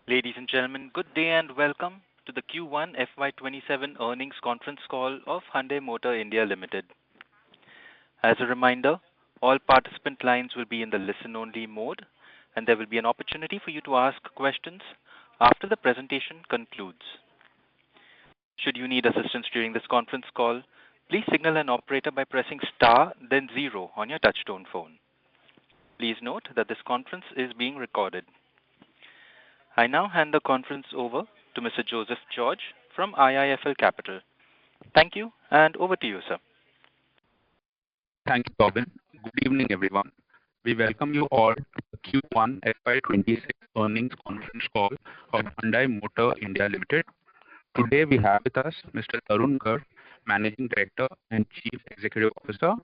Ladies and gentlemen, good day and welcome to the Q1 FY27 earnings conference call of Hyundai Motor India Limited. As a reminder, all participant lines will be in the listen-only mode, and there will be an opportunity for you to ask questions after the presentation concludes. Should you need assistance during this conference call, please signal an operator by pressing star then zero on your touchtone phone. Please note that this conference is being recorded. I now hand the conference over to Mr. Joseph George from IIFL Capital. Thank you, and over to you, sir. Thank you, Robin. Good evening, everyone. We welcome you all to the Q1 FY26 earnings conference call of Hyundai Motor India Limited. Today we have with us Mr. Tarun Garg, Managing Director and Chief Executive Officer,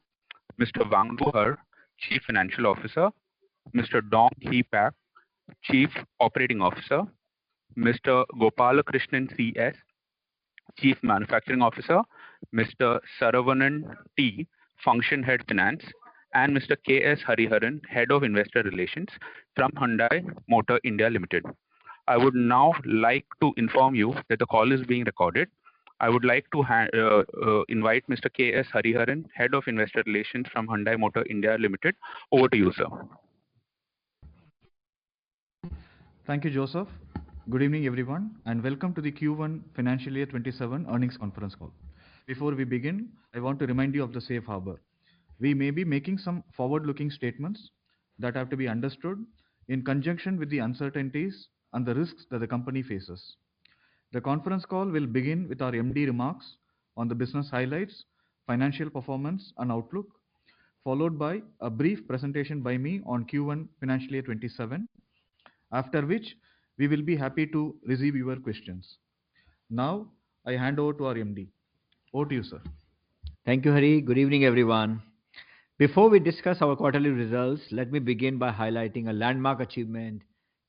Mr. Wangdo Hur, Chief Financial Officer, Mr. Dong Hee Pak, Chief Operating Officer, Mr. Gopalakrishnan CS, Chief Manufacturing Officer, Mr. Saravanan T, Function Head Finance, and Mr. K.S. Hariharan, Head of Investor Relations from Hyundai Motor India Limited. I would now like to inform you that the call is being recorded. I would like to invite Mr. K.S. Hariharan, Head of Investor Relations from Hyundai Motor India Limited. Over to you, sir. Thank you, Joseph. Good evening, everyone, and welcome to the Q1 Financial Year 27 earnings conference call. Before we begin, I want to remind you of the safe harbor. We may be making some forward-looking statements that have to be understood in conjunction with the uncertainties and the risks that the company faces. The conference call will begin with our MD remarks on the business highlights, financial performance, and outlook, followed by a brief presentation by me on Q1 Financial Year 27, after which we will be happy to receive your questions. Now, I hand over to our MD. Over to you, sir. Thank you, Hari. Good evening, everyone. Before we discuss our quarterly results, let me begin by highlighting a landmark achievement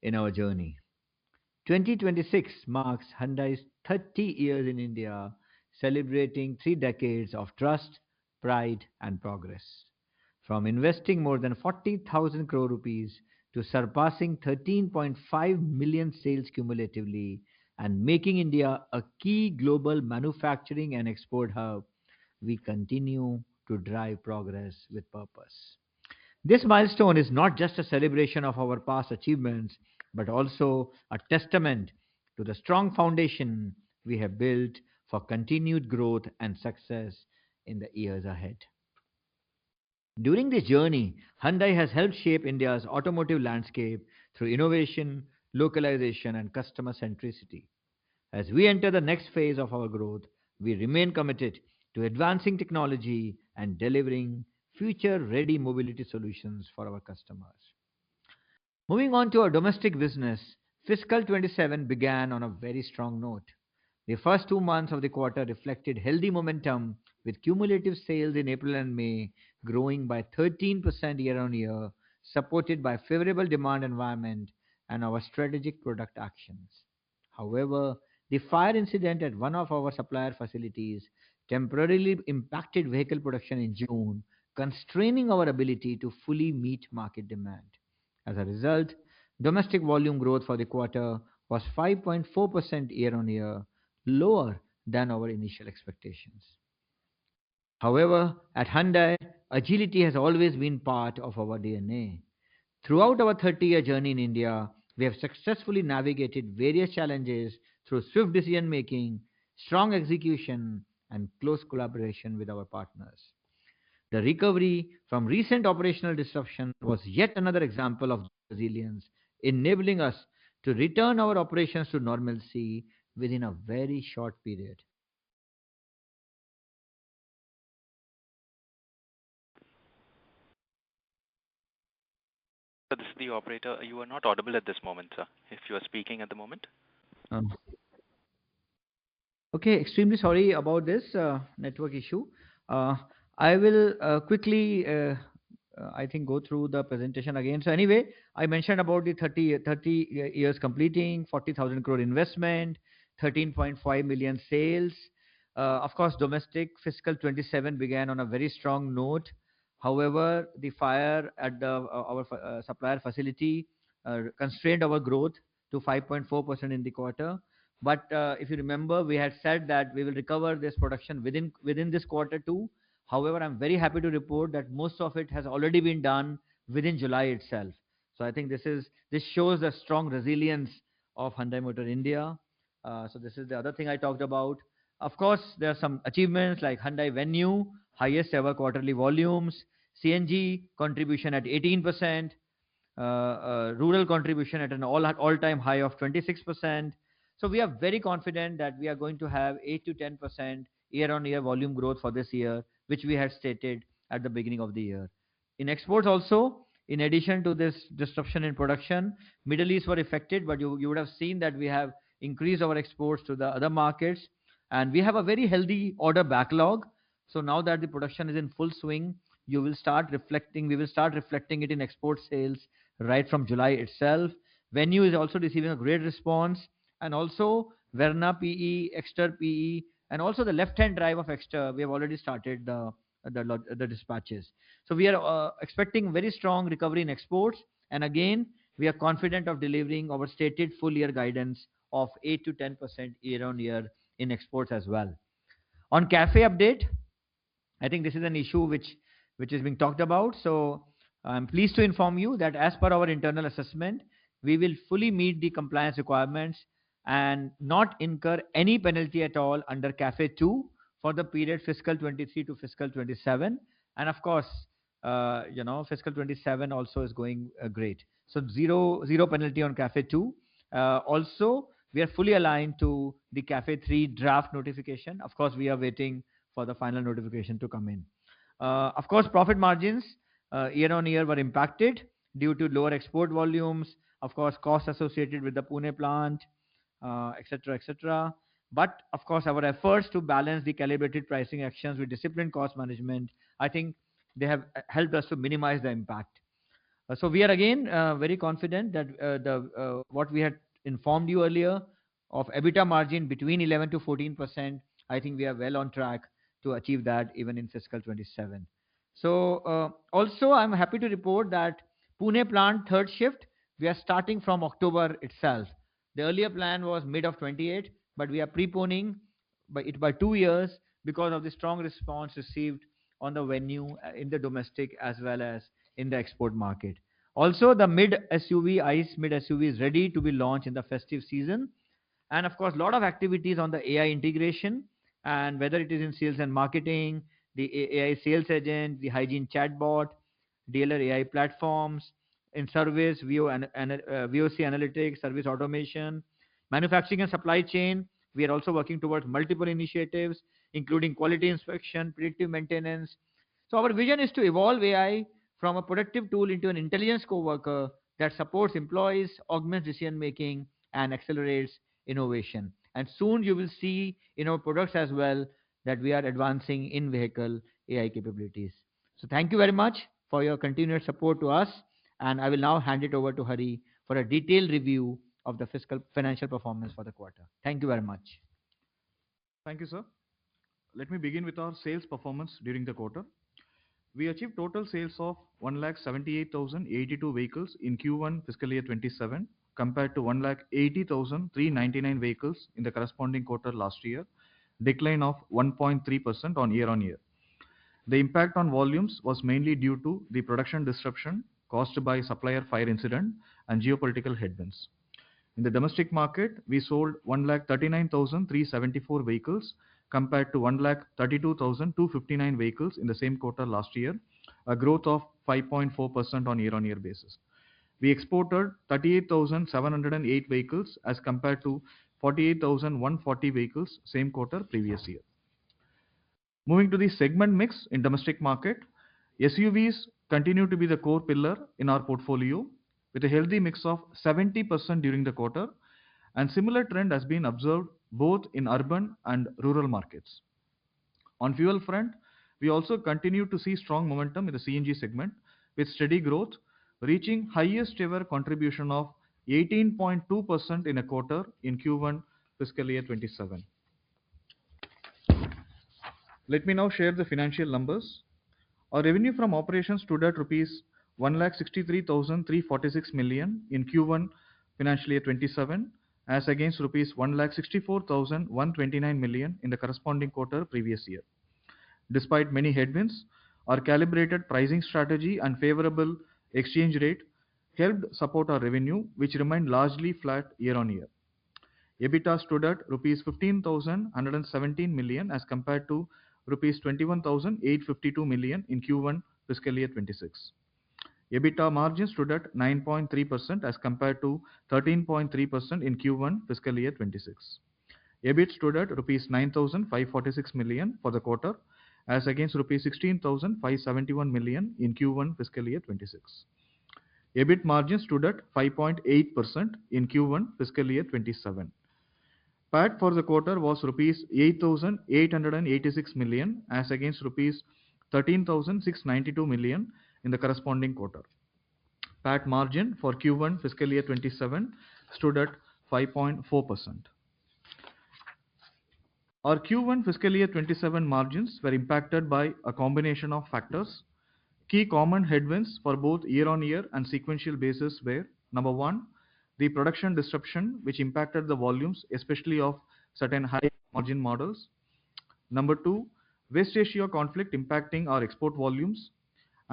in our journey. 2026 marks Hyundai's 30 years in India, celebrating 3 decades of trust, pride, and progress. From investing more than 40,000 crore rupees to surpassing 13.5 million sales cumulatively and making India a key global manufacturing and export hub, we continue to drive progress with purpose. This milestone is not just a celebration of our past achievements, but also a testament to the strong foundation we have built for continued growth and success in the years ahead. During this journey, Hyundai has helped shape India's automotive landscape through innovation, localization, and customer centricity. As we enter the next phase of our growth, we remain committed to advancing technology and delivering future-ready mobility solutions for our customers. Moving on to our domestic business, fiscal 27 began on a very strong note. The first 2 months of the quarter reflected healthy momentum, with cumulative sales in April and May growing by 13% year-on-year, supported by favorable demand environment and our strategic product actions. However, the fire incident at one of our supplier facilities temporarily impacted vehicle production in June, constraining our ability to fully meet market demand. As a result, domestic volume growth for the quarter was 5.4% year-on-year, lower than our initial expectations. However, at Hyundai, agility has always been part of our DNA. Throughout our 30-year journey in India, we have successfully navigated various challenges through swift decision-making, strong execution, and close collaboration with our partners. The recovery from recent operational disruption was yet another example of resilience, enabling us to return our operations to normalcy within a very short period. This is the operator. You are not audible at this moment, sir, if you are speaking at the moment. Okay, extremely sorry about this network issue. I will quickly, I think, go through the presentation again. So anyway, I mentioned about the 30 years completing, 40,000 crore investment, 13.5 million sales. Of course, domestic fiscal 27 began on a very strong note. However, the fire at our supplier facility constrained our growth to 5.4% in the quarter. But if you remember, we had said that we will recover this production within this quarter too. However, I'm very happy to report that most of it has already been done within July itself. So I think this shows the strong resilience of Hyundai Motor India. So this is the other thing I talked about. Of course, there are some achievements like Hyundai Venue, highest ever quarterly volumes, CNG contribution at 18%, rural contribution at an all-time high of 26%. So we are very confident that we are going to have 8 to 10% year-on-year volume growth for this year, which we had stated at the beginning of the year. In exports also, in addition to this disruption in production, Middle East were affected, but you would have seen that we have increased our exports to the other markets, and we have a very healthy order backlog. So now that the production is in full swing, we will start reflecting it in export sales right from July itself. Venue is also receiving a great response, and also Verna PE, Exter PE, and also the left-hand drive of Exter. We have already started the dispatches. So we are expecting very strong recovery in exports, and again, we are confident of delivering our stated full year guidance of 8 to 10% year on year in exports as well. On CAFE update, I think this is an issue which is being talked about. So I'm pleased to inform you that as per our internal assessment, we will fully meet the compliance requirements and not incur any penalty at all under CAFE 2 for the period fiscal 23 to fiscal 27. And of course, fiscal 27 also is going great. So zero penalty on CAFE 2. Also, we are fully aligned to the CAFE 3 draft notification. Of course, we are waiting for the final notification to come in. Of course, profit margins year on year were impacted due to lower export volumes, of course, costs associated with the Pune plant, etc., etc. But of course, our efforts to balance the calibrated pricing actions with disciplined cost management, I think they have helped us to minimize the impact. So we are again very confident that what we had informed you earlier of EBITDA margin between 11 to 14%, I think we are well on track to achieve that even in fiscal 27. So also I'm happy to report that Pune plant third shift, we are starting from October itself. The earlier plan was mid of 28, but we are preponing by 2 years because of the strong response received on the venue in the domestic as well as in the export market. Also, the ICE mid SUV is ready to be launched in the festive season. And of course, a lot of activities on the AI integration, and whether it is in sales and marketing, the AI sales agent, the hygiene chatbot, dealer AI platforms, in service, VOC analytics, service automation, manufacturing and supply chain. We are also working towards multiple initiatives, including quality inspection, predictive maintenance. So our vision is to evolve AI from a productive tool into an intelligence co-worker that supports employees, augments decision making, and accelerates innovation. And soon you will see in our products as well that we are advancing in vehicle AI capabilities. So thank you very much for your continued support to us. And I will now hand it over to Hari for a detailed review of the financial performance for the quarter. Thank you very much. Thank you, sir. Let me begin with our sales performance during the quarter. We achieved total sales of 178,082 vehicles in Q1 fiscal year 27 compared to 180,399 vehicles in the corresponding quarter last year, decline of 1.3% on year. The impact on volumes was mainly due to the production disruption caused by supplier fire incident and geopolitical headwinds. In the domestic market, we sold 139,374 vehicles compared to 132,259 vehicles in the same quarter last year, a growth of 5.4% on year basis. We exported 38,708 vehicles as compared to 48,140 vehicles same quarter previous year. Moving to the segment mix in domestic market, SUVs continue to be the core pillar in our portfolio with a healthy mix of 70% during the quarter, and similar trend has been observed both in urban and rural markets. On fuel front, we also continue to see strong momentum in the CNG segment with steady growth, reaching highest ever contribution of 18.2% in a quarter in Q1 fiscal year 27. Let me now share the financial numbers. Our revenue from operations stood at rupees 1,63,346 million in Q1 financial year 27 as against rupees 1,64,129 million in the corresponding quarter previous year. Despite many headwinds, our calibrated pricing strategy and favorable exchange rate helped support our revenue, which remained largely flat year-on-year. EBITDA stood at rupees 15,117 million as compared to rupees 21,852 million in Q1 fiscal year 26. EBITDA margin stood at 9.3% as compared to 13.3% in Q1 fiscal year 26. EBIT stood at rupees 9,546 million for the quarter as against rupees 16,571 million in Q1 fiscal year 26. EBIT margin stood at 5.8% in Q1 fiscal year 27. PAT for the quarter was rupees 8,886 million as against rupees 13,692 million in the corresponding quarter. PAT margin for Q1 fiscal year 27 stood at 5.4%. Our Q1 fiscal year 27 margins were impacted by a combination of factors. Key common headwinds for both year-on-year and sequential basis were: number one, the production disruption which impacted the volumes, especially of certain high margin models. Number two, West Asia conflict impacting our export volumes.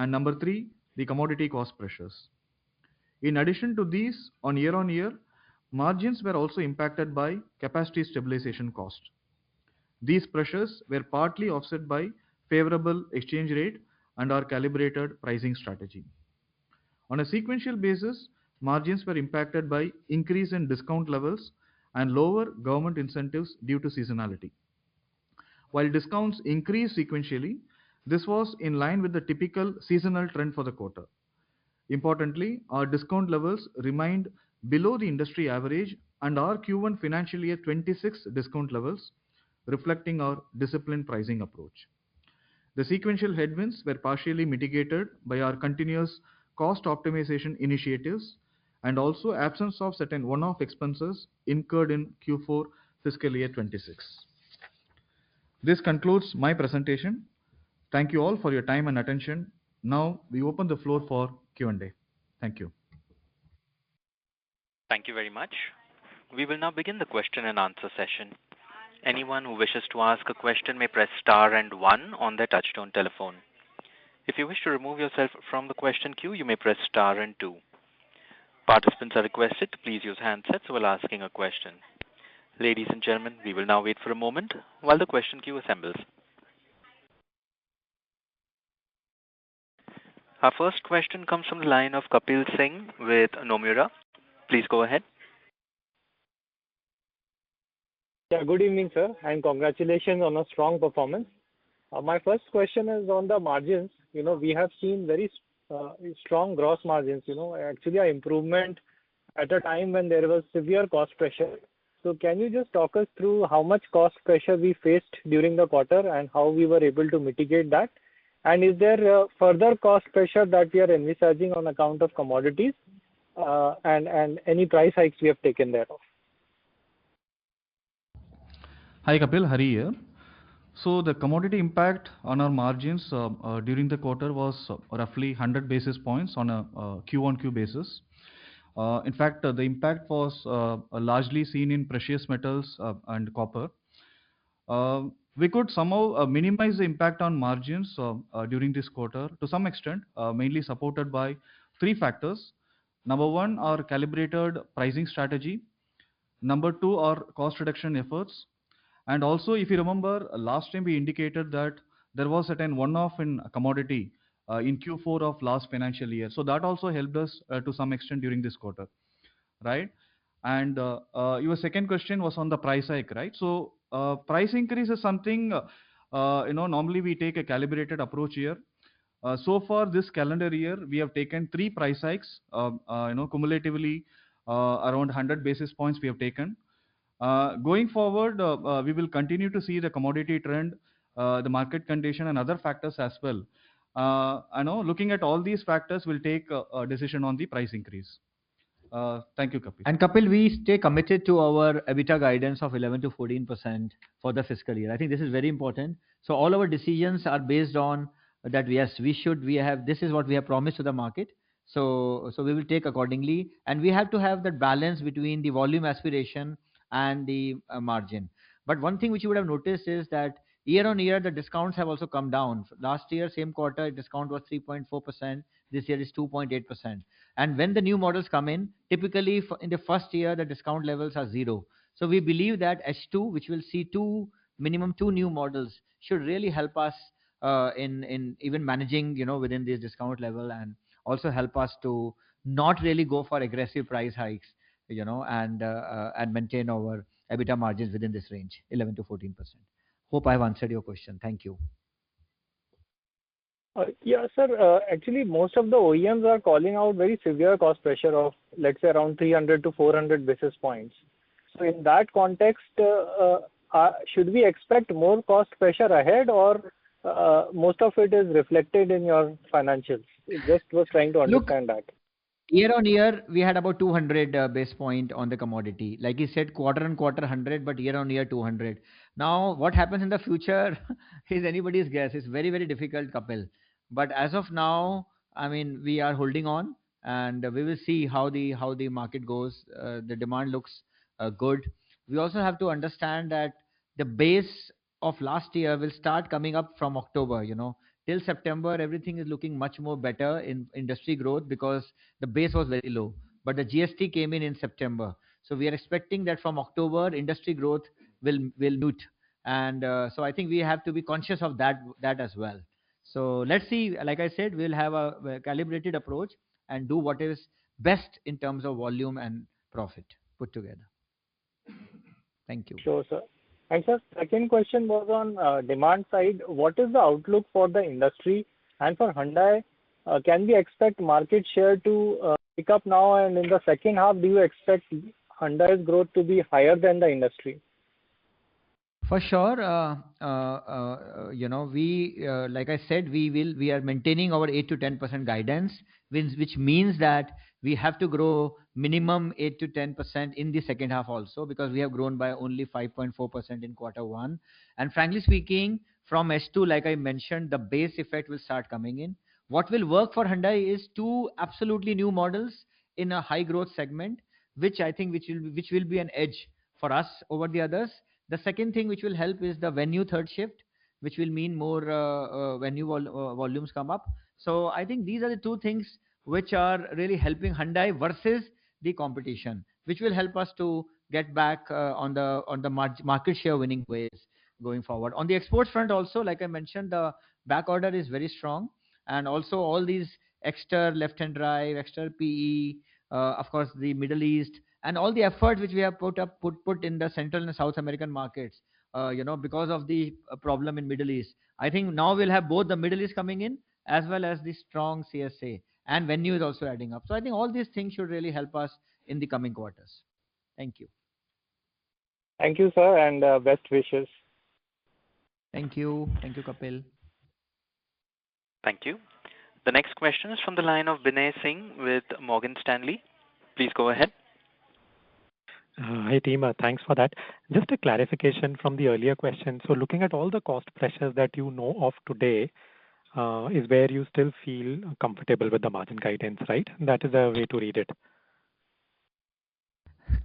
And number three, the commodity cost pressures. In addition to these, on year-on-year, margins were also impacted by capacity stabilization cost. These pressures were partly offset by favorable exchange rate and our calibrated pricing strategy. On a sequential basis, margins were impacted by increase in discount levels and lower government incentives due to seasonality. While discounts increased sequentially, this was in line with the typical seasonal trend for the quarter. Importantly, our discount levels remained below the industry average and our Q1 financial year 26 discount levels, reflecting our disciplined pricing approach. The sequential headwinds were partially mitigated by our continuous cost optimization initiatives and also absence of certain one-off expenses incurred in Q4 fiscal year 26. This concludes my presentation. Thank you all for your time and attention. Now we open the floor for Q&A. Thank you. Thank you very much. We will now begin the question and answer session. Anyone who wishes to ask a question may press star and one on their touchtone telephone. If you wish to remove yourself from the question queue, you may press star and two. Participants are requested to please use handsets while asking a question. Ladies and gentlemen, we will now wait for a moment while the question queue assembles. Our first question comes from the line of Kapil Singh with Nomura. Please go ahead. Yeah, good evening, sir, and congratulations on a strong performance. My first question is on the margins. We have seen very strong gross margins, actually an improvement at a time when there was severe cost pressure. So can you just talk us through how much cost pressure we faced during the quarter and how we were able to mitigate that? And is there further cost pressure that we are envisaging on account of commodities and any price hikes we have taken thereof? Hi Kapil, Hari here. So the commodity impact on our margins during the quarter was roughly 100 basis points on a Q-on-Q basis. In fact, the impact was largely seen in precious metals and copper. We could somehow minimize the impact on margins during this quarter to some extent, mainly supported by three factors. Number one, our calibrated pricing strategy. Number two, our cost reduction efforts. And also, if you remember, last time we indicated that there was certain one-off in commodity in Q4 of last financial year. So that also helped us to some extent during this quarter, right? And your second question was on the price hike, right? So price increase is something, normally we take a calibrated approach here. So far this calendar year, we have taken three price hikes, cumulatively around 100 basis points we have taken. Going forward, we will continue to see the commodity trend, the market condition and other factors as well. Looking at all these factors, we'll take a decision on the price increase. Thank you, Kapil. And Kapil, we stay committed to our EBITDA guidance of 11 to 14% for the fiscal year. I think this is very important. So all our decisions are based on that. Yes, this is what we have promised to the market. So we will take accordingly, and we have to have that balance between the volume aspiration and the margin. But one thing which you would have noticed is that year on year the discounts have also come down. Last year same quarter discount was 3.4%. This year is 2.8%. And when the new models come in, typically in the first year the discount levels are zero. So we believe that H2, which will see minimum two new models, should really help us in even managing, within this discount level, and also help us to not really go for aggressive price hikes, and maintain our EBITDA margins within this range, 11 to 14%. Hope I've answered your question. Thank you. Yeah, sir. Actually, most of the OEMs are calling out very severe cost pressure of, let's say, around 300 to 400 basis points. So in that context, should we expect more cost pressure ahead, or most of it is reflected in your financials? Just was trying to understand that. Year on year, we had about 200 base point on the commodity. Like you said, quarter on quarter 100, but year on year 200. Now, what happens in the future is anybody's guess. It's very, very difficult, Kapil. But as of now, I mean, we are holding on, and we will see how the market goes. The demand looks good. We also have to understand that the base of last year will start coming up from October. Till September, everything is looking much more better in industry growth because the base was very low. But the GST came in September, so we are expecting that from October industry growth will mute, and so I think we have to be conscious of that as well. So let's see. Like I said, we'll have a calibrated approach and do what is best in terms of volume and profit put together. Thank you. Sure, sir. And sir, second question was on demand side. What is the outlook for the industry and for Hyundai? Can we expect market share to pick up now, and in the second half, do you expect Hyundai's growth to be higher than the industry? For sure, we like I said, we are maintaining our 8 to 10% guidance, which means that we have to grow minimum 8 to 10% in the second half also, because we have grown by only 5.4% in quarter one. And frankly speaking, from S2, like I mentioned, the base effect will start coming in. What will work for Hyundai is two absolutely new models in a high growth segment, which I think which will be an edge for us over the others. The second thing which will help is the venue third shift, which will mean more venue volumes come up. So I think these are the two things which are really helping Hyundai versus the competition, which will help us to get back on the market share winning ways going forward. On the exports front also, like I mentioned, the back order is very strong, and also all these extra left-hand drive, extra PE, of course the Middle East, and all the efforts which we have put in the Central and South American markets, because of the problem in Middle East. I think now we'll have both the Middle East coming in as well as the strong CSA, and venue is also adding up. So I think all these things should really help us in the coming quarters. Thank you. Thank you, sir, and best wishes. Thank you. Thank you, Kapil. Thank you. The next question is from the line of Binay Singh with Morgan Stanley. Please go ahead. Hi team, thanks for that. Just a clarification from the earlier question. So looking at all the cost pressures that you know of today, is where you still feel comfortable with the margin guidance, right? That is the way to read it.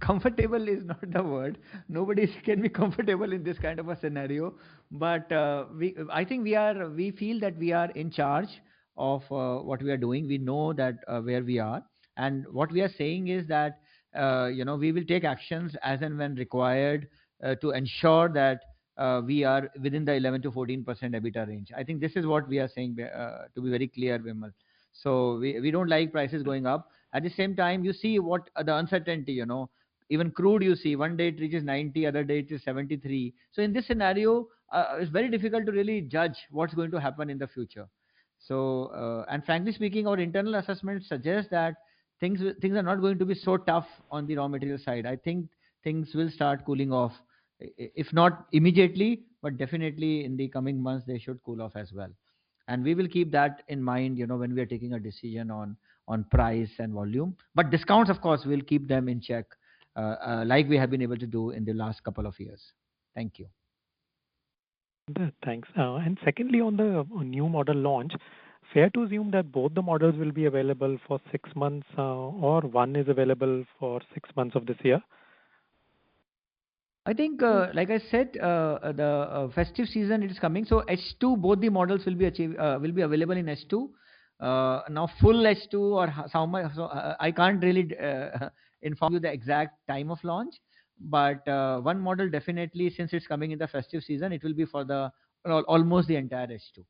Comfortable is not the word. Nobody can be comfortable in this kind of a scenario. But I think we feel that we are in charge of what we are doing. We know that where we are, and what we are saying is that we will take actions as and when required to ensure that we are within the 11 to 14% EBITDA range. I think this is what we are saying, to be very clear, Vimal. So we don't like prices going up. At the same time, you see what the uncertainty, even crude, you see one day it reaches 90, other day it is 73. So in this scenario, it's very difficult to really judge what's going to happen in the future. So, and frankly speaking, our internal assessment suggests that things are not going to be so tough on the raw material side. I think things will start cooling off, if not immediately, but definitely in the coming months they should cool off as well. And we will keep that in mind, when we are taking a decision on price and volume. But discounts, of course, we'll keep them in check, like we have been able to do in the last couple of years. Thank you. Thanks. And secondly, on the new model launch, Fair to assume that both the models will be available for 6 months, or one is available for 6 months of this year? I think, like I said, the festive season it is coming. So H2, both the models will be available in H2. Now full H2 or how much? So I can't really inform you the exact time of launch, but one model definitely, since it's coming in the festive season, it will be for the almost the entire H2.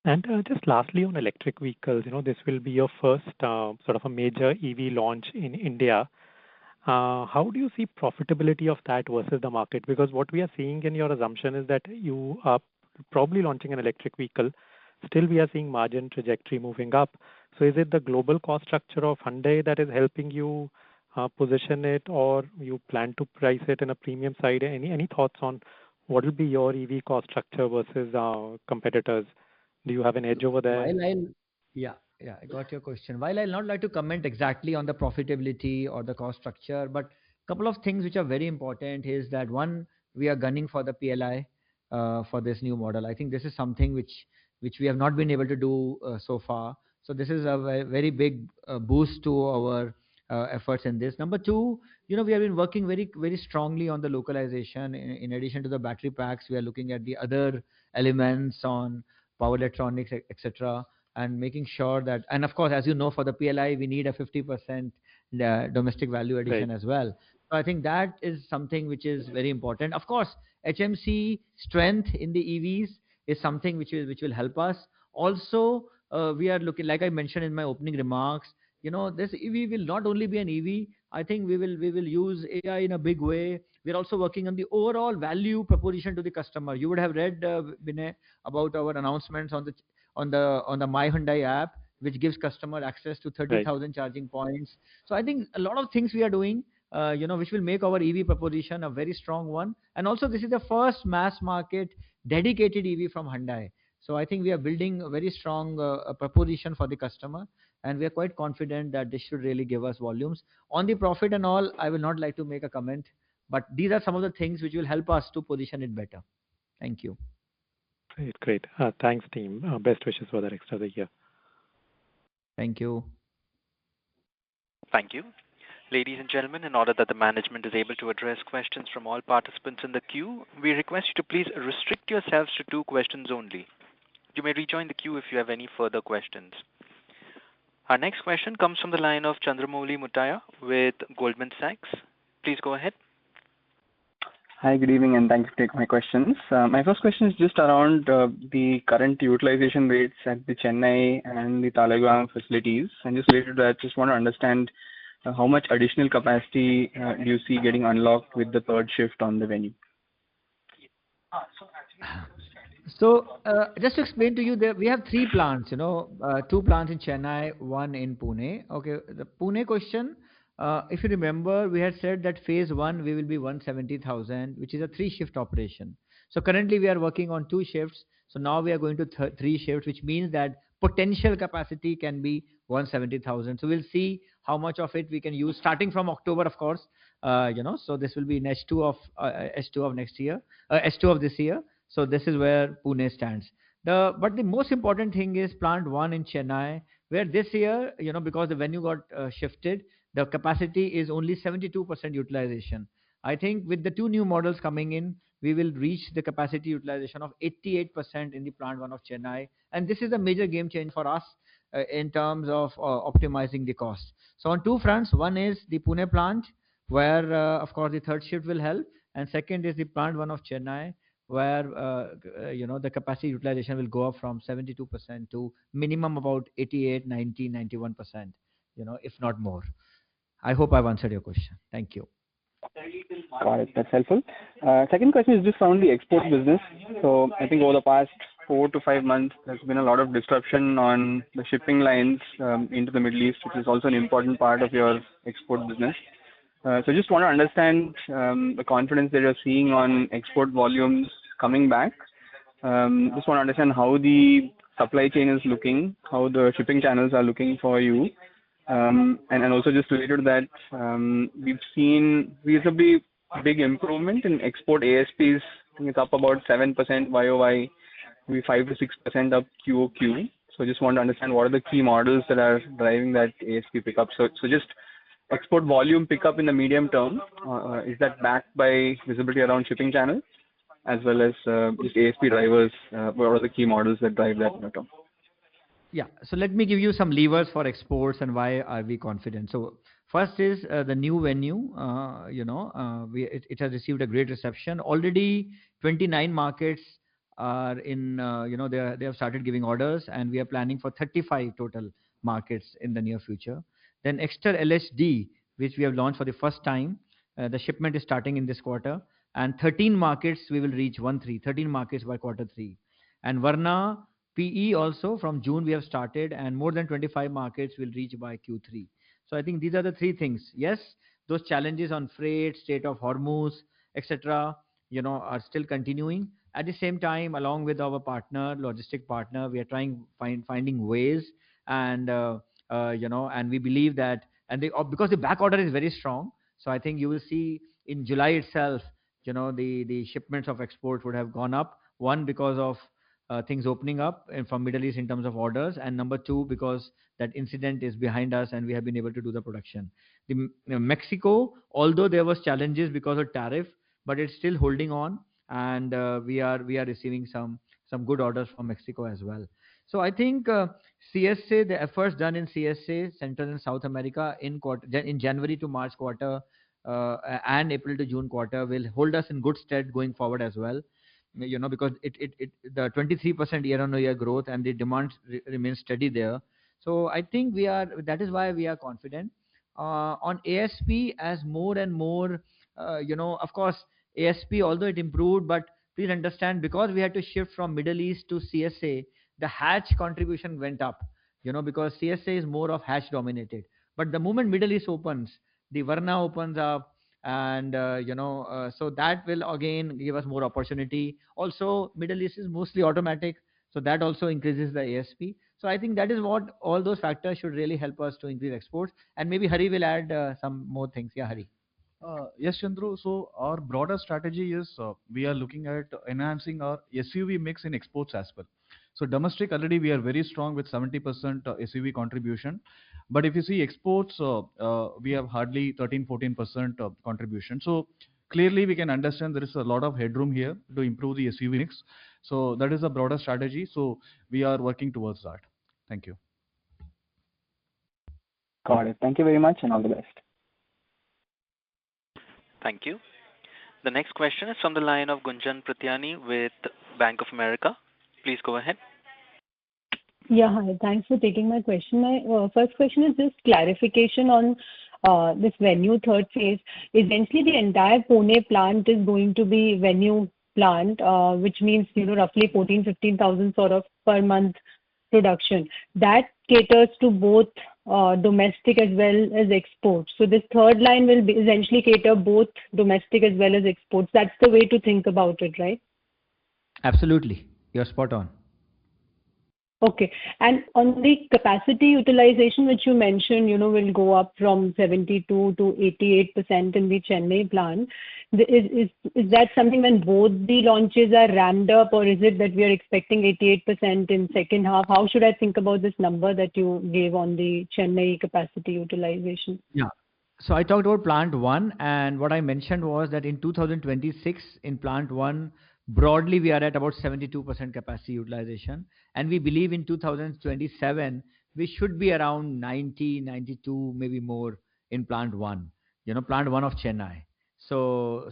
And just lastly, on electric vehicles, this will be your first sort of a major EV launch in India. How do you see profitability of that versus the market? Because what we are seeing in your assumption is that you are probably launching an electric vehicle. Still, we are seeing margin trajectory moving up. So is it the global cost structure of Hyundai that is helping you position it, or you plan to price it in a premium side? Any thoughts on what will be your EV cost structure versus competitors? Do you have an edge over there? While I'll, yeah, I got your question. While I'll not like to comment exactly on the profitability or the cost structure, but couple of things which are very important is that one, we are gunning for the PLI for this new model. I think this is something which we have not been able to do so far. So this is a very big boost to our efforts in this. Number two, we have been working very strongly on the localization. In addition to the battery packs, we are looking at the other elements on power electronics, etc., and making sure that, and of course, as you know, for the PLI, we need a 50% domestic value addition Right. as well. So I think that is something which is very important. Of course, HMC strength in the EVs is something which will help us. Also, we are looking, like I mentioned in my opening remarks, this EV will not only be an EV. I think we will use AI in a big way. We're also working on the overall value proposition to the customer. You would have read, Vinay, about our announcements on the My Hyundai app, which gives customer access to Right. 30,000 charging points. So I think a lot of things we are doing, which will make our EV proposition a very strong one. And also, this is the first mass market dedicated EV from Hyundai. So I think we are building a very strong proposition for the customer, and we are quite confident that this should really give us volumes. On the profit and all, I will not like to make a comment, but these are some of the things which will help us to position it better. Thank you. Great. Great. Thanks, team. Best wishes for the rest of the year. Thank you. Thank you. Ladies and gentlemen, in order that the management is able to address questions from all participants in the queue, we request you to please restrict yourselves to 2 questions only. You may rejoin the queue if you have any further questions. Our next question comes from the line of Chandramouli Muthiah with Goldman Sachs. Please go ahead. Hi, good evening, and thank you for taking my questions. My first question is just around the current utilization rates at the Chennai and the Talegaon facilities. And just related to that, just want to understand how much additional capacity do you see getting unlocked with the third shift on the venue? So just to explain to you, we have three plants. Two plants in Chennai, one in Pune. Okay, the Pune question. If you remember, we had said that phase one we will be 170,000, which is a three-shift operation. So currently we are working on two shifts. So now we are going to three shifts, which means that potential capacity can be 170,000. So we'll see how much of it we can use starting from October, of course. So this will be in H2 of next year, H2 of this year. So this is where Pune stands. But the most important thing is plant one in Chennai, where this year, because the venue got shifted, the capacity is only 72% utilization. I think with the two new models coming in, we will reach the capacity utilization of 88% in the plant one of Chennai. And this is a major game change for us in terms of optimizing the cost. So on two fronts, one is the Pune plant, where, of course, the third shift will help. And second is the plant one of Chennai, where the capacity utilization will go up from 72% to minimum about 88, 90, 91%, if not more. I hope I've answered your question. Thank you. Got it. That's helpful. Second question is just around the export business. So I think over the past 4 to 5 months, there's been a lot of disruption on the shipping lines into the Middle East, which is also an important part of your export business. So just want to understand the confidence that you're seeing on export volumes coming back. Just want to understand how the supply chain is looking, how the shipping channels are looking for you. And also just related to that, we've seen reasonably big improvement in export ASPs. I think it's up about 7% YOY. maybe 5 to 6% up QOQ. So just want to understand what are the key models that are driving that ASP pickup. So just export volume pickup in the medium term, is that backed by visibility around shipping channels as well as just ASP drivers? What are the key models that drive that in the term? Yeah. So let me give you some levers for exports and why are we confident. So first is the new venue. It has received a great reception. Already 29 markets are in, they have started giving orders, and we are planning for 35 total markets in the near future. Then Exter LHD, which we have launched for the first time, the shipment is starting in this quarter, and 13 markets we will reach 13 markets by quarter 3. And Varna PE also from June we have started, and more than 25 markets will reach by Q3. So I think these are the three things. Yes, those challenges on freight, Strait of Hormuz, etc., are still continuing. At the same time, along with our logistic partner, we are finding ways, and and we believe that, because the back order is very strong, so I think you will see in July itself, the shipments of exports would have gone up. One, because of things opening up from Middle East in terms of orders, and number two, because that incident is behind us and we have been able to do the production. Mexico, although there was challenges because of tariff, but it's still holding on, and we are receiving some good orders from Mexico as well. So I think CSA, the efforts done in CSA, Central and South America, in January to March quarter and April to June quarter will hold us in good stead going forward as well. Because the 23% year-on-year growth and the demand remains steady there. So I think that is why we are confident. On ASP, as more and more, of course, ASP, although it improved, but please understand, because we had to shift from Middle East to CSA, the hatch contribution went up, because CSA is more of hatch dominated. But the moment Middle East opens, the Varna opens up, and so that will again give us more opportunity. Also, Middle East is mostly automatic, so that also increases the ASP. So I think that is what all those factors should really help us to increase exports. And maybe Hari will add some more things. Yeah, Hari. Yes, Chandru. So our broader strategy is we are looking at enhancing our SUV mix in exports as well. So domestic, already we are very strong with 70% SUV contribution. But if you see exports, we have hardly 13-14% contribution. So clearly we can understand there is a lot of headroom here to improve the SUV mix. So that is a broader strategy. So we are working towards that. Thank you. Got it. Thank you very much, and all the best. Thank you. The next question is from the line of Gunjan Pratyani with Bank of America. Please go ahead. Yeah, hi. Thanks for taking my question. My first question is just clarification on this Venue third phase. Essentially, the entire Pune plant is going to be Venue plant, which means roughly 15,000 sort of per month production. That caters to both domestic as well as exports. So this third line will essentially cater both domestic as well as exports. That's the way to think about it, right? Absolutely. You're spot on. Okay. And on the capacity utilization, which you mentioned, will go up from 72 to 88% in the Chennai plant. Is that something when both the launches are ramped up, or is it that we are expecting 88% in second half? How should I think about this number that you gave on the Chennai capacity utilization? Yeah. So I talked about plant 1, and what I mentioned was that in 2026, in plant 1, broadly we are at about 72% capacity utilization, and we believe in 2027 we should be around 90, 92, maybe more in plant 1, plant 1 of Chennai. So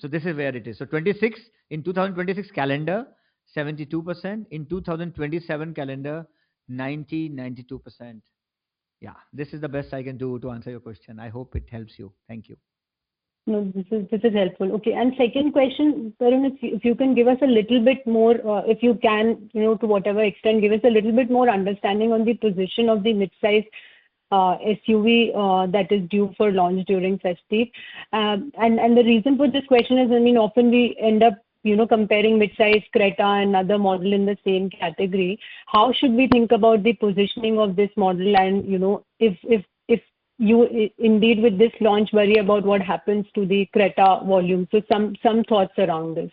this is where it is. So 2026 calendar, 72%. In 2027 calendar, 92%. Yeah, this is the best I can do to answer your question. I hope it helps you. Thank you. No, this is helpful. Okay. And second question, Tarun, if you can give us a little bit more, if you can, to whatever extent, give us a little bit more understanding on the position of the mid-size SUV that is due for launch during festive. And the reason for this question is, often we end up, comparing mid-size Creta and another model in the same category. How should we think about the positioning of this model? And, if you indeed with this launch worry about what happens to the Creta volume. So some thoughts around this.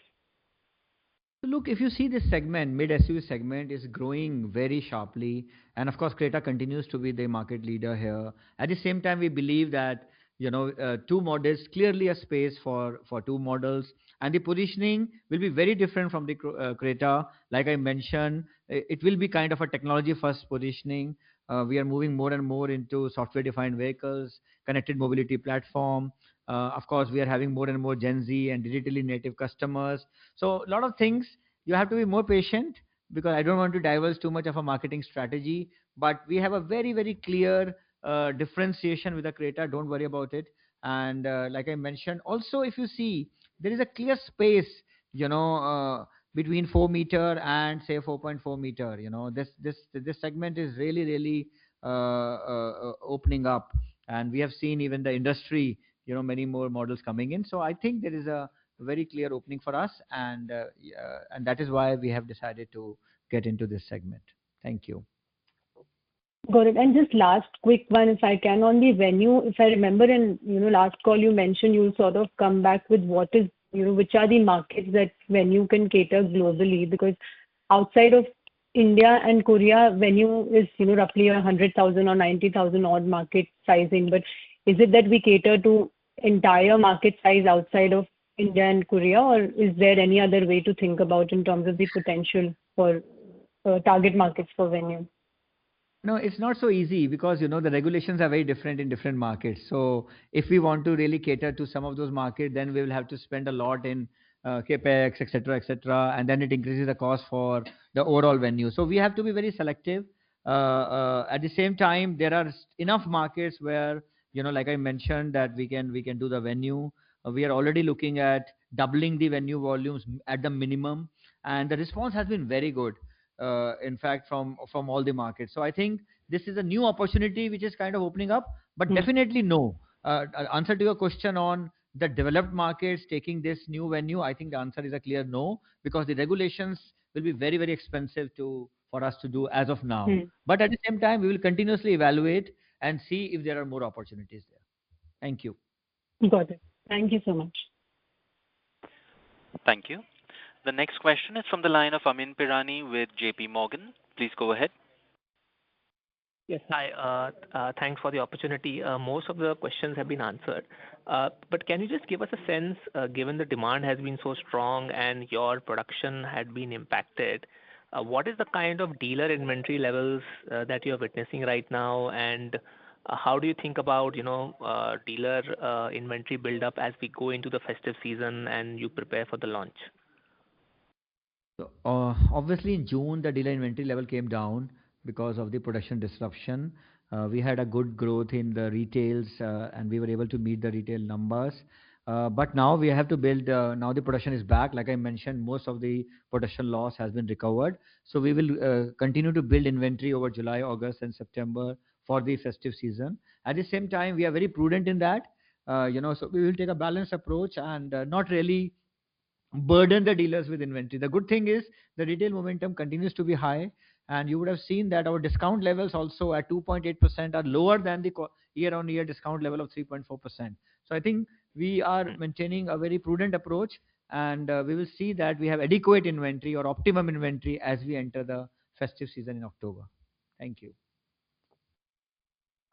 Look, if you see this segment, mid SUV segment is growing very sharply, and of course, Creta continues to be the market leader here. At the same time, we believe that two models clearly a space for two models, and the positioning will be very different from the Creta. Like I mentioned, it will be kind of a technology first positioning. We are moving more and more into software defined vehicles, connected mobility platform. Of course, we are having more and more Gen Z and digitally native customers. So a lot of things you have to be more patient, because I don't want to divulge too much of a marketing strategy. But we have a very very clear differentiation with the Creta. Don't worry about it. And like I mentioned, also if you see, there is a clear space, between 4 meter and say 4.4 meter. This segment is really really opening up, and we have seen even the industry, many more models coming in. So I think there is a very clear opening for us, and that is why we have decided to get into this segment. Thank you. Got it. And just last quick one, if I can, on the venue. If I remember in last call you mentioned you'll sort of come back with what is which are the markets that venue can cater globally, because outside of India and Korea, venue is roughly 100,000 or 90,000 odd market sizing. But is it that we cater to entire market size outside of India and Korea, or is there any other way to think about in terms of the potential for target markets for venue? No, it's not so easy, because the regulations are very different in different markets. So if we want to really cater to some of those markets, then we will have to spend a lot in capex, etc., and then it increases the cost for the overall venue. So we have to be very selective. At the same time, there are enough markets where like I mentioned, that we can do the venue. We are already looking at doubling the venue volumes at the minimum, and the response has been very good. In fact, from all the markets. So I think this is a new opportunity which is kind of opening up, but definitely no. Answer to your question on the developed markets taking this new venue, I think the answer is a clear no, because the regulations will be very very expensive for us to do as of now. But at the same time, we will continuously evaluate and see if there are more opportunities there. Thank you. Got it. Thank you so much. Thank you. The next question is from the line of Amyn Pirani with JP Morgan. Please go ahead. Yes, hi. Thanks for the opportunity. Most of the questions have been answered. But can you just give us a sense, given the demand has been so strong and your production had been impacted, what is the kind of dealer inventory levels that you're witnessing right now, and how do you think about dealer inventory build up as we go into the festive season and you prepare for the launch? So, obviously in June the dealer inventory level came down because of the production disruption. We had a good growth in the retails, and we were able to meet the retail numbers. But now we have to build. Now the production is back. Like I mentioned, most of the production loss has been recovered. So we will continue to build inventory over July, August, and September for the festive season. At the same time, we are very prudent in that. So we will take a balanced approach and not really burden the dealers with inventory. The good thing is the retail momentum continues to be high, and you would have seen that our discount levels also at 2.8% are lower than the year-on-year discount level of 3.4%. So I think we are maintaining a very prudent approach, and we will see that we have adequate inventory or optimum inventory as we enter the festive season in October. Thank you.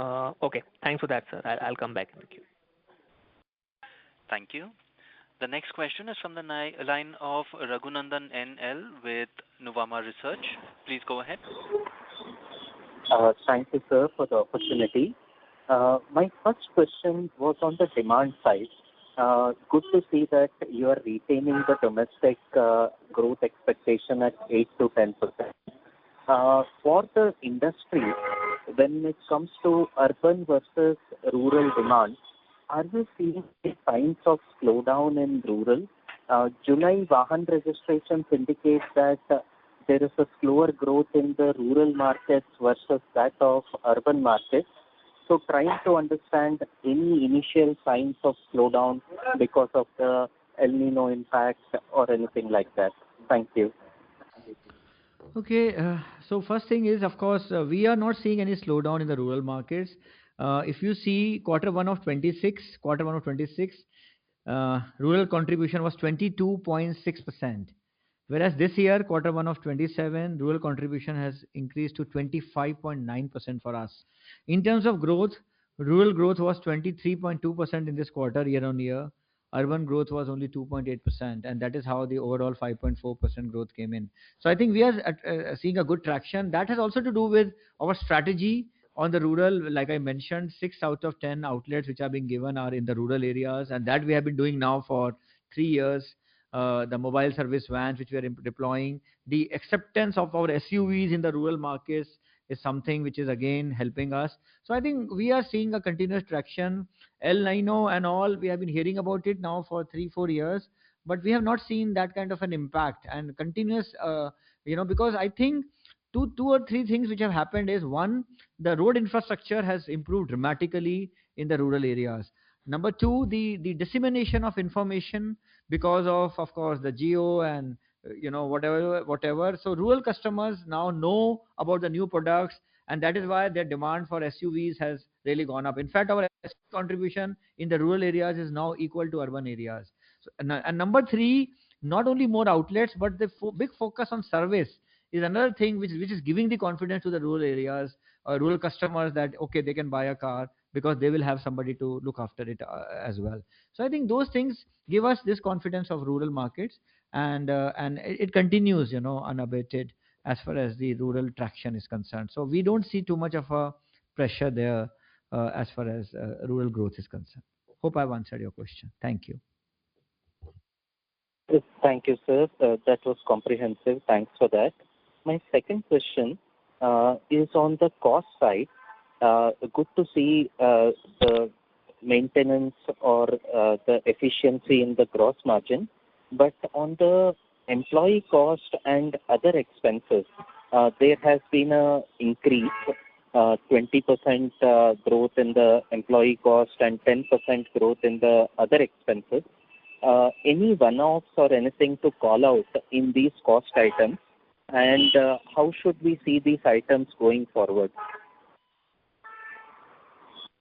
Okay, thanks for that, sir. I'll come back in the queue. Thank you. The next question is from the line of Raghunandan NL with Nuvama Research. Please go ahead. Thank you, sir, for the opportunity. My first question was on the demand side. Good to see that you are retaining the domestic growth expectation at 8 to 10%. For the industry, when it comes to urban versus rural demand, are we seeing signs of slowdown in rural? July Vahan registrations indicate that there is a slower growth in the rural markets versus that of urban markets. So trying to understand any initial signs of slowdown because of the El Nino impact or anything like that. Thank you. Okay, so first thing is, of course, we are not seeing any slowdown in the rural markets. If you see quarter one of 26, rural contribution was 22.6%. Whereas this year, quarter one of 27, rural contribution has increased to 25.9% for us. In terms of growth, rural growth was 23.2% in this quarter year on year. Urban growth was only 2.8%, and that is how the overall 5.4% growth came in. So I think we are seeing a good traction. That has also to do with our strategy on the rural. Like I mentioned, 6 out of 10 outlets which are being given are in the rural areas, and that we have been doing now for 3 years. The mobile service vans which we are deploying, the acceptance of our SUVs in the rural markets is something which is again helping us. So I think we are seeing a continuous traction. El Nino and all, we have been hearing about it now for 3-4 years, but we have not seen that kind of an impact and continuous, because I think two or three things which have happened is one, the road infrastructure has improved dramatically in the rural areas. Number two, the dissemination of information because of course the geo and whatever. So rural customers now know about the new products, and that is why their demand for SUVs has really gone up. In fact, our SUV contribution in the rural areas is now equal to urban areas. So, and number three, not only more outlets, but the big focus on service is another thing which is giving the confidence to the rural areas, rural customers, that okay, they can buy a car because they will have somebody to look after it as well. So I think those things give us this confidence of rural markets, and it continues, unabated as far as the rural traction is concerned. So we don't see too much of a pressure there as far as rural growth is concerned. Hope I've answered your question. Thank you. Yes, thank you, sir. That was comprehensive. Thanks for that. My second question is on the cost side. Good to see the maintenance or the efficiency in the gross margin. But on the employee cost and other expenses, there has been an increase, 20% growth in the employee cost and 10% growth in the other expenses. Any one-offs or anything to call out in these cost items? And how should we see these items going forward?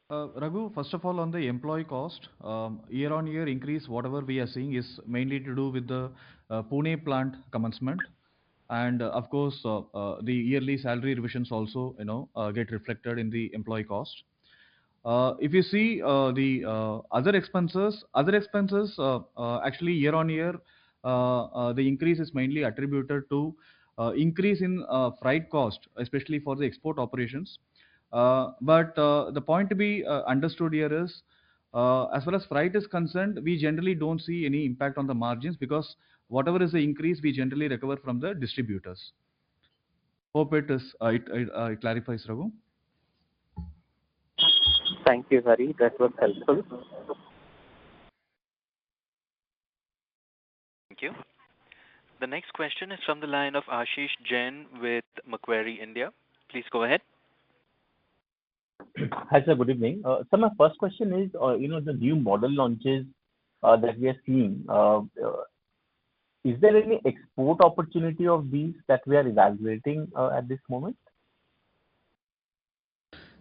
Raghu, first of all, on the employee cost, year-on-year increase, whatever we are seeing is mainly to do with the Pune plant commencement, and of course, the yearly salary revisions also, get reflected in the employee cost. If you see the other expenses, actually year-on-year, the increase is mainly attributed to increase in freight cost, especially for the export operations. But the point to be understood here is, as far as freight is concerned, we generally don't see any impact on the margins because whatever is the increase, we generally recover from the distributors. Hope it clarifies, Raghu. Thank you, Hari. That was helpful. Thank you. The next question is from the line of Ashish Jain with Macquarie India. Please go ahead. Hi, sir. Good evening. So my first question is, the new model launches that we are seeing. Is there any export opportunity of these that we are evaluating at this moment?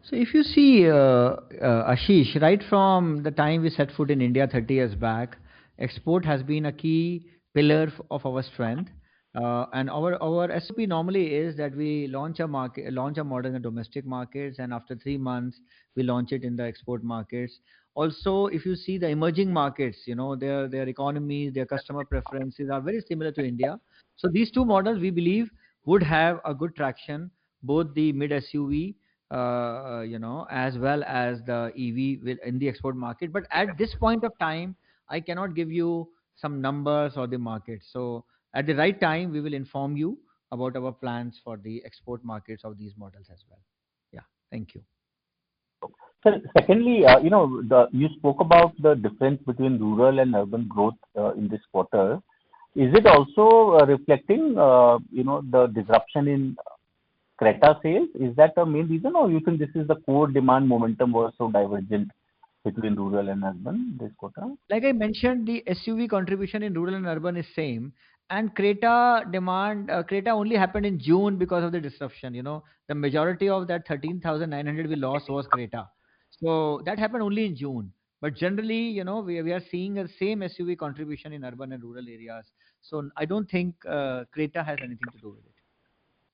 So if you see, Ashish, right from the time we set foot in India 30 years back, export has been a key pillar of our strength. And our SOP normally is that we launch a model in the domestic markets, and after 3 months we launch it in the export markets. Also, if you see the emerging markets, their economies, their customer preferences are very similar to India. So these two models we believe would have a good traction, both the mid SUV, as well as the EV in the export market. But at this point of time, I cannot give you some numbers or the market. So at the right time, we will inform you about our plans for the export markets of these models as well. Yeah, thank you. So secondly, you spoke about the difference between rural and urban growth in this quarter. Is it also reflecting, the disruption in Creta sales? Is that the main reason, or you think this is the core demand momentum was so divergent between rural and urban this quarter? Like I mentioned, the SUV contribution in rural and urban is same. And Creta demand, Creta only happened in June because of the disruption. The majority of that 13,900 we lost was Creta. So that happened only in June. But generally, we are seeing the same SUV contribution in urban and rural areas. So I don't think Creta has anything to do with it.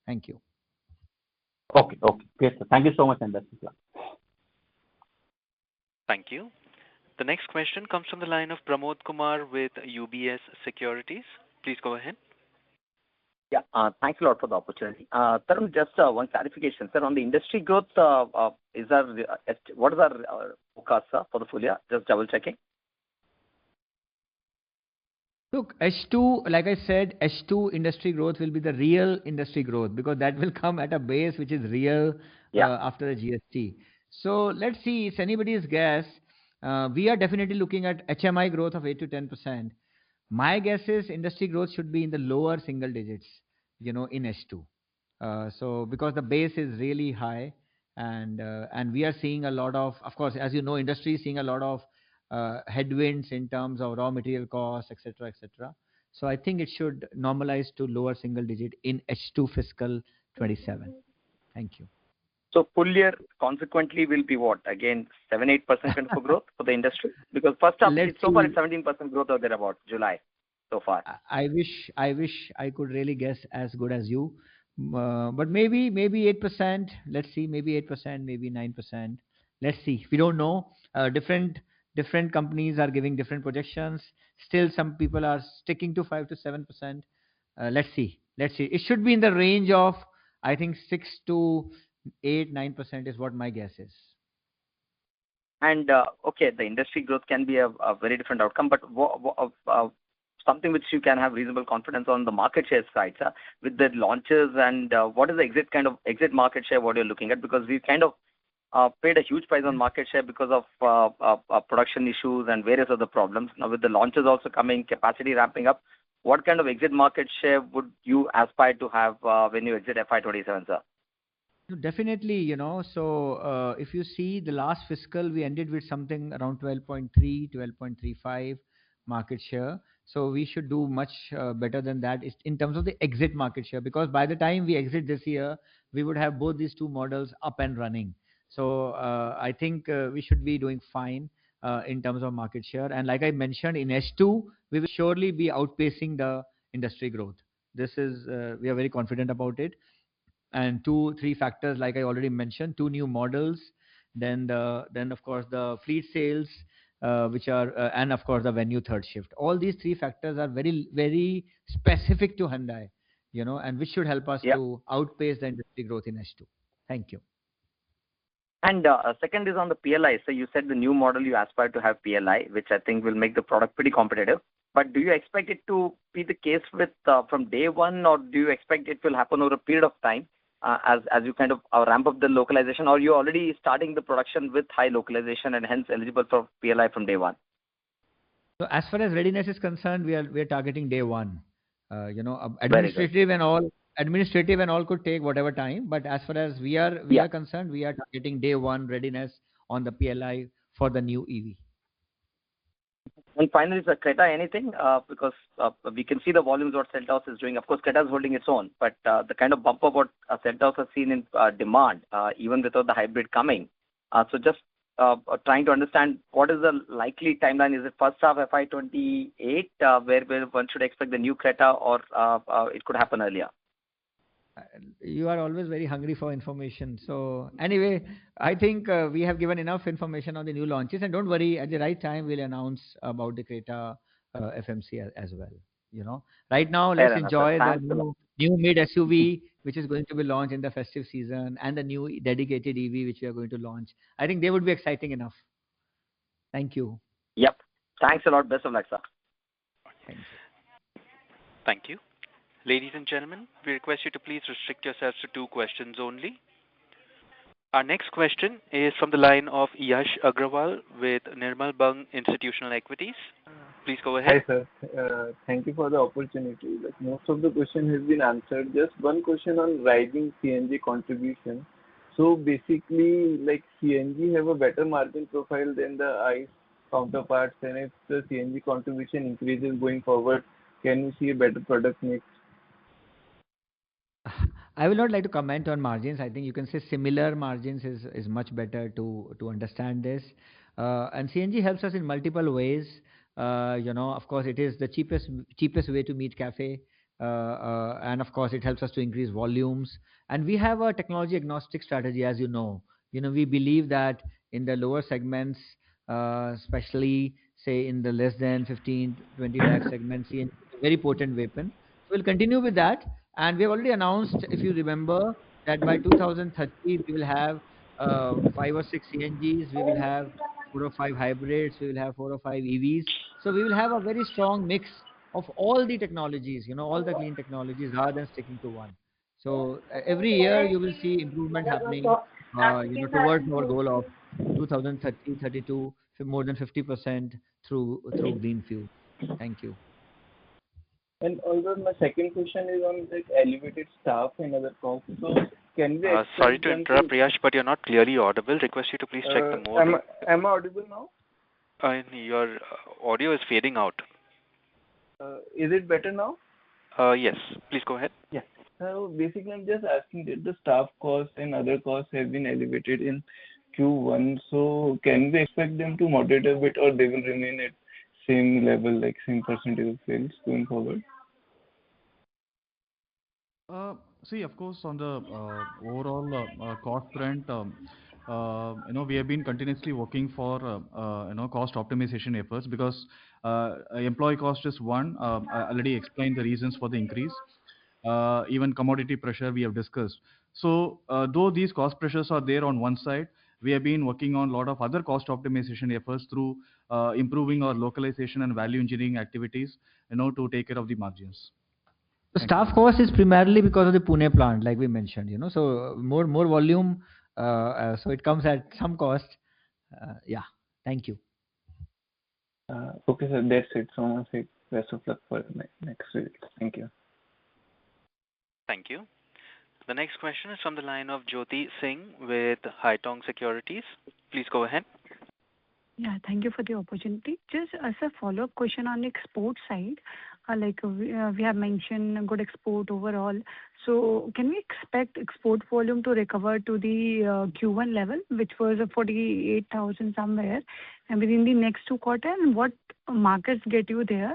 Thank you. Okay, okay. Great, sir. Thank you so much, and best of luck. Thank you. The next question comes from the line of Pramod Kumar with UBS Securities. Please go ahead. Yeah, thanks a lot for the opportunity. Tarun, just one clarification, sir. On the industry growth, what is our forecast, sir, for the full year? Just double checking. Look, H2, like I said, H2 industry growth will be the real industry growth, because that will come at a base which is real after the GST. So let's see, it's anybody's guess. We are definitely looking at HMI growth of 8 to 10%. My guess is industry growth should be in the lower single digits, in H2. So because the base is really high, and we are seeing a lot of course, as you know, industry is seeing a lot of headwinds in terms of raw material costs, etc., etc. So I think it should normalize to lower single digit in H2 fiscal 27. Thank you. So full year consequently will be what? Again, 7-8% kind of growth for the industry? Because first half so far it's 17% growth or thereabout, July so far. I wish I could really guess as good as you, but maybe 8%. Let's see, maybe 8%, maybe 9%. Let's see. We don't know. Different companies are giving different projections. Still, some people are sticking to 5 to 7%. Let's see. It should be in the range of, I think, 6 to 8-9% is what my guess is. And okay, the industry growth can be a very different outcome, but something which you can have reasonable confidence on the market share side, sir, with the launches, and what is the exit market share what you're looking at? Because we kind of paid a huge price on market share because of production issues and various other problems. Now with the launches also coming, capacity ramping up, what kind of exit market share would you aspire to have when you exit FY27, sir? Definitely, so if you see the last fiscal, we ended with something around 12.3, 12.35 market share. So we should do much better than that in terms of the exit market share, because by the time we exit this year, we would have both these two models up and running. So I think we should be doing fine in terms of market share. And like I mentioned, in H2, we will surely be outpacing the industry growth. We are very confident about it. And 2-3 factors, like I already mentioned, 2 new models, then of course the fleet sales, which are and of course the venue third shift. All these 3 factors are very, very specific to Hyundai, and which should help us to outpace the industry growth in H2. Thank you. And second is on the PLI. So you said the new model you aspire to have PLI, which I think will make the product pretty competitive. But do you expect it to be the case with from day one, or do you expect it will happen over a period of time as you kind of ramp up the localization, or you already starting the production with high localization and hence eligible for PLI from day one? So as far as readiness is concerned, we are targeting day one. Administrative and all could take whatever time, but as far as we are concerned, we are targeting day one readiness on the PLI for the new EV. And finally, sir, Creta, anything? Because we can see the volumes what Seltos is doing. Of course, Creta is holding its own, but the kind of bump up what Seltos has seen in demand, even without the hybrid coming. So just trying to understand what is the likely timeline. Is it first half FY28 where one should expect the new Creta, or it could happen earlier? You are always very hungry for information. So anyway, I think we have given enough information on the new launches, and don't worry, at the right time we'll announce about the Creta FMC as well. Right now let's enjoy the new mid SUV which is going to be launched in the festive season, and the new dedicated EV which we are going to launch. I think they would be exciting enough. Thank you. Yep. Thanks a lot. Best of luck, sir. Thank you. Thank you. Ladies and gentlemen, we request you to please restrict yourselves to 2 questions only. Our next question is from the line of Yash Agrawal with Nirmal Bang Institutional Equities. Please go ahead. Hi, sir. Thank you for the opportunity. Most of the question has been answered. Just one question on rising CNG contribution. So basically, CNG have a better margin profile than the ICE counterparts, and if the CNG contribution increases going forward, can we see a better product mix? I will not like to comment on margins. I think you can say similar margins is much better to understand this. And CNG helps us in multiple ways. Of course, it is the cheapest way to meet cafe, and of course, it helps us to increase volumes. And we have a technology agnostic strategy, as you know. We believe that in the lower segments, especially say in the less than 15, 20 lakh segment, CNG is a very potent weapon. So we'll continue with that. And we have already announced, if you remember, that by 2030 we will have 5 or 6 CNGs, we will have 4 or 5 hybrids, we will have 4 or 5 EVs. So we will have a very strong mix of all the technologies, all the clean technologies, rather than sticking to one. So every year you will see improvement happening, towards our goal of 2030, 32, more than 50% through green fuel. Thank you. And also my second question is on like elevated staff and other costs. So can we expect Sorry to interrupt, Priyash, but you're not clearly audible. Request you to please check the mode. Am I audible now? Your audio is fading out. Is it better now? Yes, please go ahead. Yeah. So basically, I'm just asking that the staff costs and other costs have been elevated in Q1. So can we expect them to moderate a bit, or they will remain at same level, like same percentage of sales going forward? See, of course, on the overall cost front, we have been continuously working for cost optimization efforts, because employee cost is one. I already explained the reasons for the increase. Even commodity pressure we have discussed. So though these cost pressures are there on one side, we have been working on a lot of other cost optimization efforts through improving our localization and value engineering activities, to take care of the margins. The staff cost is primarily because of the Pune plant, like we mentioned, so more volume, so it comes at some cost. Yeah, thank you. Okay, sir, that's it. So much. Best of luck for next week. Thank you. Thank you. The next question is from the line of Jyoti Singh with Haitong Securities. Please go ahead. Yeah, thank you for the opportunity. Just as a follow-up question on the export side, we have mentioned good export overall. So can we expect export volume to recover to the Q1 level, which was 48,000 somewhere, and within the next 2 quarters? And what markets get you there?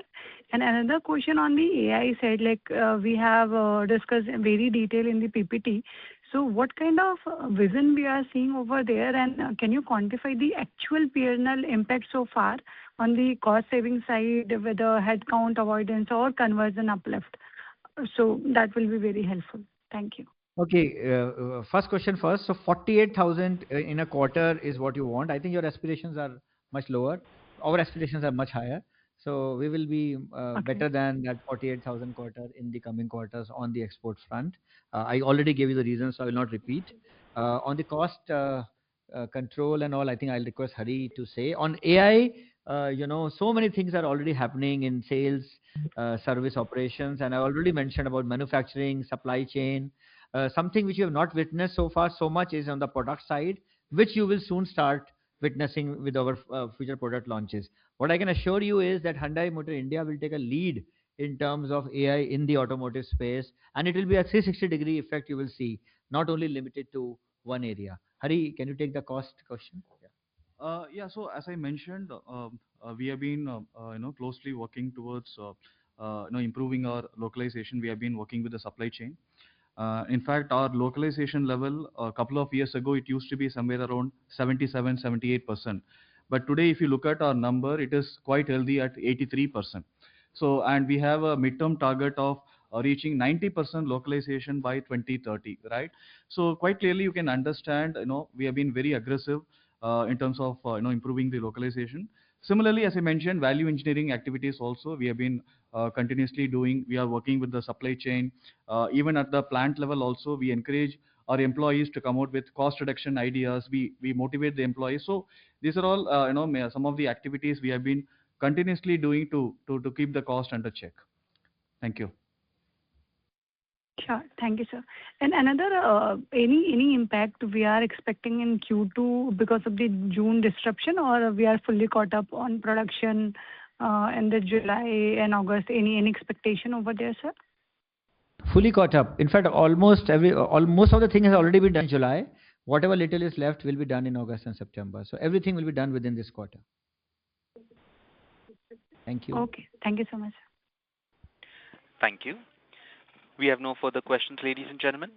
And another question on the AI side, we have discussed in very detail in the PPT. So what kind of vision we are seeing over there, and can you quantify the actual P&L impact so far on the cost saving side, whether headcount avoidance or conversion uplift? So that will be very helpful. Thank you. Okay, first question first. So 48,000 in a quarter is what you want. I think your aspirations are much lower. Our aspirations are much higher. So we will be better than that 48,000 quarter in the coming quarters on the export front. I already gave you the reasons, so I will not repeat. On the cost control and all, I think I'll request Hari to say. On AI, so many things are already happening in sales, service operations, and I already mentioned about manufacturing, supply chain. Something which you have not witnessed so far so much is on the product side, which you will soon start witnessing with our future product launches. What I can assure you is that Hyundai Motor India will take a lead in terms of AI in the automotive space, and it will be a 360-degree effect you will see, not only limited to one area. Hari, can you take the cost question? Yeah. So as I mentioned, we have been closely working towards improving our localization. We have been working with the supply chain. In fact, our localization level a couple of years ago, it used to be somewhere around 77, 78%. But today, if you look at our number, it is quite healthy at 83%. So, and we have a midterm target of reaching 90% localization by 2030, right? So quite clearly, you can understand, we have been very aggressive in terms of, improving the localization. Similarly, as I mentioned, value engineering activities also, we have been continuously doing. We are working with the supply chain. Even at the plant level also, we encourage our employees to come out with cost reduction ideas. We motivate the employees. So these are all, some of the activities we have been continuously doing to keep the cost under check. Thank you. Sure. Thank you, sir. And another, any impact we are expecting in Q2 because of the June disruption, or we are fully caught up on production in the July and August? Any expectation over there, sir? Fully caught up. In fact, almost of the thing has already been done in July. Whatever little is left will be done in August and September. So everything will be done within this quarter. Thank you. Okay. Thank you so much. Thank you. We have no further questions, ladies and gentlemen.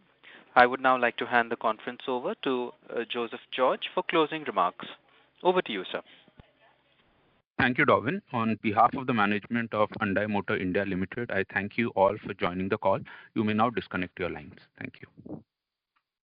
I would now like to hand the conference over to Joseph George for closing remarks. Over to you, sir. Thank you, Darwin. On behalf of the management of Hyundai Motor India Limited, I thank you all for joining the call. You may now disconnect your lines. Thank you.